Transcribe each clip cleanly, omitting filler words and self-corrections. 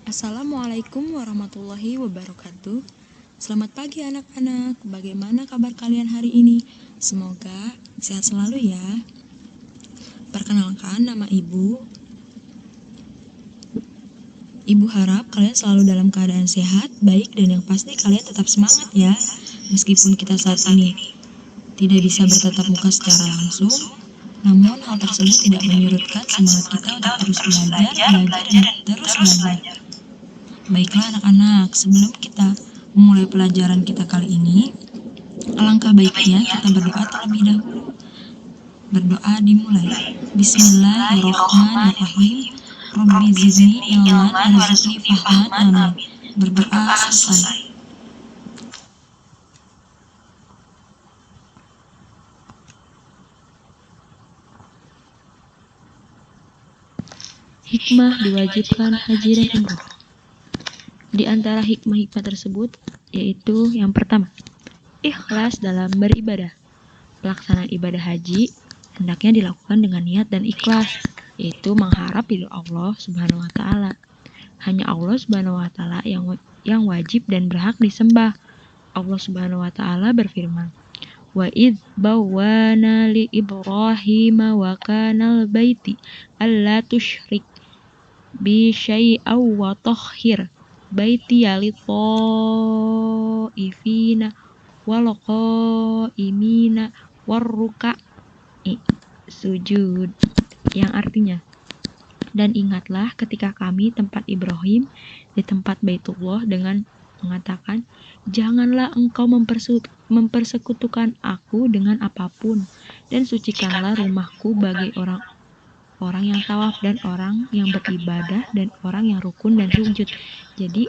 Assalamualaikum warahmatullahi wabarakatuh. Selamat pagi anak-anak, bagaimana kabar kalian hari ini? Semoga sehat selalu ya. Perkenalkan, nama Ibu. Ibu harap kalian selalu dalam keadaan sehat, baik, dan yang pasti kalian tetap semangat ya. Meskipun kita saat ini tidak bisa bertatap muka secara langsung, namun hal tersebut tidak menyurutkan semangat kita untuk terus belajar, dan terus belajar. Baiklah anak-anak, sebelum kita memulai pelajaran kita kali ini, alangkah baiknya kita berdoa terlebih dahulu. Berdoa dimulai. Bismillahirrahmanirrahim. Rabbi zidni ilman warzuqni fahman. Amin. Berdoa selesai. Hikmah diwajibkan haji dan umroh. Di antara hikmah-hikmah tersebut yaitu yang pertama, ikhlas dalam beribadah. Pelaksanaan ibadah haji hendaknya dilakukan dengan niat dan ikhlas, yaitu mengharap ridho Allah Subhanahu wa taala. Hanya Allah Subhanahu wa taala yang wajib dan berhak disembah. Allah Subhanahu wa taala berfirman, "Wa idz bawwana li Ibrahim wa kanal baiti alla tusyrik bi syai'aw wa tahhir baitiya lit-taifina wal qaimina warruka'i sujud," yang artinya, dan ingatlah ketika kami tempat Ibrahim di tempat Baitullah dengan mengatakan, janganlah engkau mempersekutukan aku dengan apapun, dan sucikanlah rumahku bagi orang yang tawaf dan orang yang beribadah dan orang yang rukun dan sujud. Jadi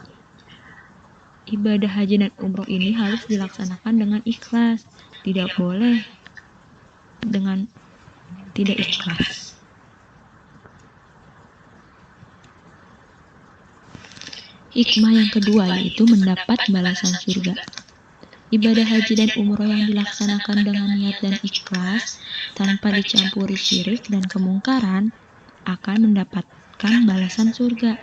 ibadah haji dan umroh ini harus dilaksanakan dengan ikhlas, tidak boleh dengan tidak ikhlas. Hikmah yang kedua yaitu mendapat balasan surga. Ibadah haji dan umroh yang dilaksanakan dengan niat dan ikhlas tanpa dicampuri syirik dan kemungkaran akan mendapatkan balasan surga.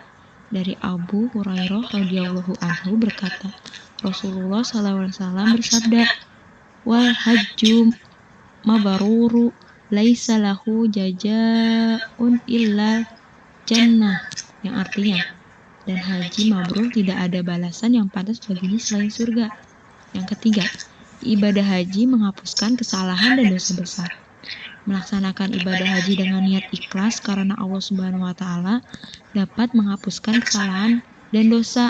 Dari Abu Hurairah radhiyallahu anhu berkata, Rasulullah SAW bersabda, "Wal hajju mabruru laisa lahu jazaa'un illa jannah," yang artinya, dan haji mabrur tidak ada balasan yang pantas baginya selain surga. Yang ketiga, ibadah haji menghapuskan kesalahan dan dosa besar. Melaksanakan ibadah haji dengan niat ikhlas karena Allah Subhanahu wa taala dapat menghapuskan kesalahan dan dosa.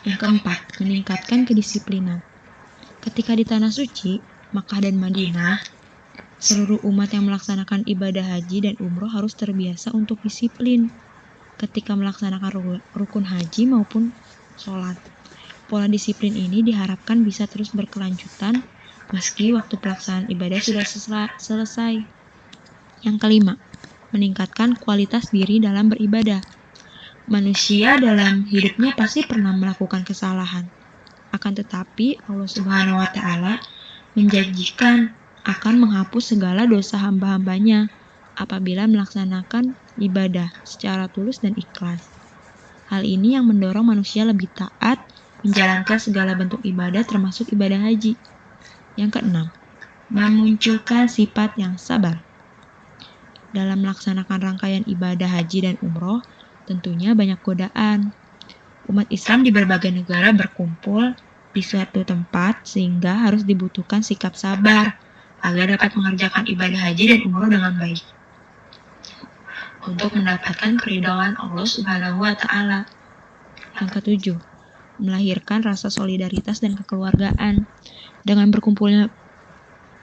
Yang keempat, meningkatkan kedisiplinan. Ketika di tanah suci, Makkah dan Madinah, seluruh umat yang melaksanakan ibadah haji dan umroh harus terbiasa untuk disiplin ketika melaksanakan rukun haji maupun sholat. Pola disiplin ini diharapkan bisa terus berkelanjutan meski waktu pelaksanaan ibadah sudah selesai. Yang kelima, meningkatkan kualitas diri dalam beribadah. Manusia dalam hidupnya pasti pernah melakukan kesalahan. Akan tetapi Allah Subhanahu wa taala menjanjikan akan menghapus segala dosa hamba-hambanya apabila melaksanakan ibadah secara tulus dan ikhlas. Hal ini yang mendorong manusia lebih taat menjalankan segala bentuk ibadah termasuk ibadah haji. Yang keenam, memunculkan sifat yang sabar. Dalam melaksanakan rangkaian ibadah haji dan umroh, tentunya banyak godaan. Umat Islam di berbagai negara berkumpul di suatu tempat sehingga harus dibutuhkan sikap sabar agar dapat mengerjakan ibadah haji dan umroh dengan baik untuk mendapatkan keridhaan Allah Subhanahu wa taala. Yang ketujuh, melahirkan rasa solidaritas dan kekeluargaan. Dengan berkumpulnya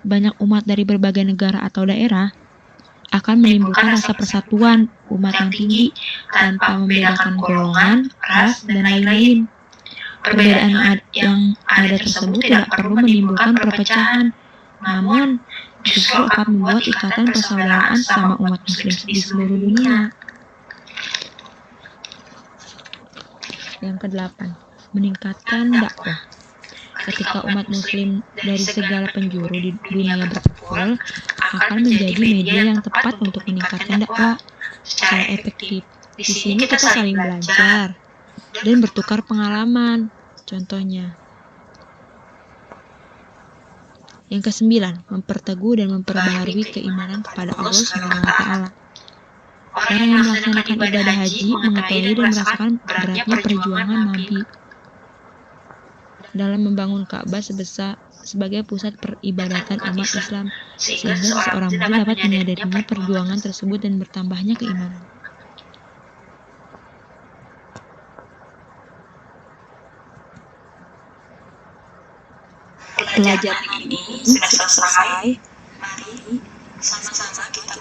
banyak umat dari berbagai negara atau daerah akan menimbulkan rasa persatuan umat yang tinggi tanpa membedakan golongan, ras, dan lain-lain. Perbedaan yang ada tersebut tidak perlu menimbulkan perpecahan, namun justru akan membuat ikatan persaudaraan sama umat muslim di seluruh dunia. Yang kedelapan, meningkatkan dakwah. Ketika umat muslim dari segala penjuru di dunia berkumpul, akan menjadi media yang tepat untuk meningkatkan dakwah secara efektif. Di sini kita saling belajar dan bertukar pengalaman. Contohnya. Yang ke-9, memperteguh dan memperbaharui keimanan kepada Allah SWT. Orang yang melaksanakan ibadah haji mengetahui dan merasakan beratnya perjuangan Nabi dalam membangun Ka'bah sebagai pusat peribadatan umat Islam, sehingga seseorang pun dapat menyadarinya perjuangan tersebut dan bertambahnya keimanan. Pelajaran ini sudah selesai. Mari sama-sama kita